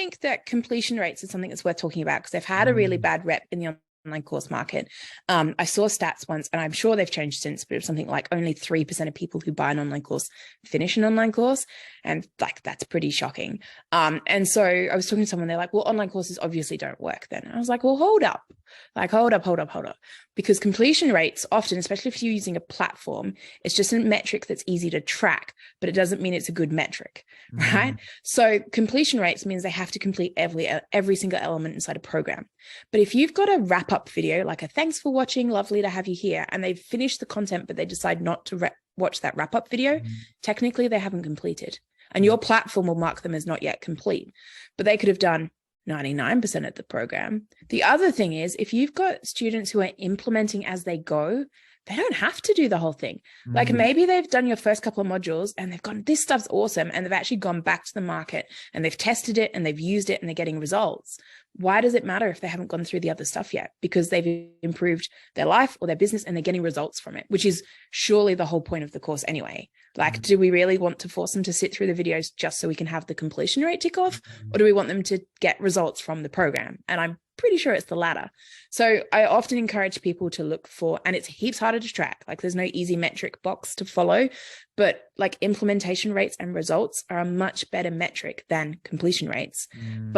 think that completion rates is something that's worth talking about because they've had a really bad rep in the online course market. I saw stats once, and I'm sure they've changed since, but it was something like only 3% of people who buy an online course finish an online course. And like, that's pretty shocking. And so I was talking to someone, they're like, well, online courses obviously don't work then. And I was like, well, hold up. Because completion rates often, especially if you're using a platform, it's just a metric that's easy to track, but it doesn't mean it's a good metric, right? So completion rates means they have to complete every single element inside a program. But if you've got a wrap-up video, like a thanks for watching, lovely to have you here, and they've finished the content, but they decide not to watch that wrap-up video, technically they haven't completed. And your platform will mark them as not yet complete. But they could have done 99% of the program. The other thing is, if you've got students who are implementing as they go, they don't have to do the whole thing. Like maybe they've done your first couple of modules and they've gone, this stuff's awesome. And they've actually gone back to the market and they've tested it and they've used it and they're getting results. Why does it matter if they haven't gone through the other stuff yet? Because they've improved their life or their business and they're getting results from it, which is surely the whole point of the course anyway. Like, do we really want to force them to sit through the videos just so we can have the completion rate tick off? Or do we want them to get results from the program? And I'm pretty sure it's the latter. So I often encourage people to look for, and it's heaps harder to track. Like there's no easy metric box to follow, but like implementation rates and results are a much better metric than completion rates.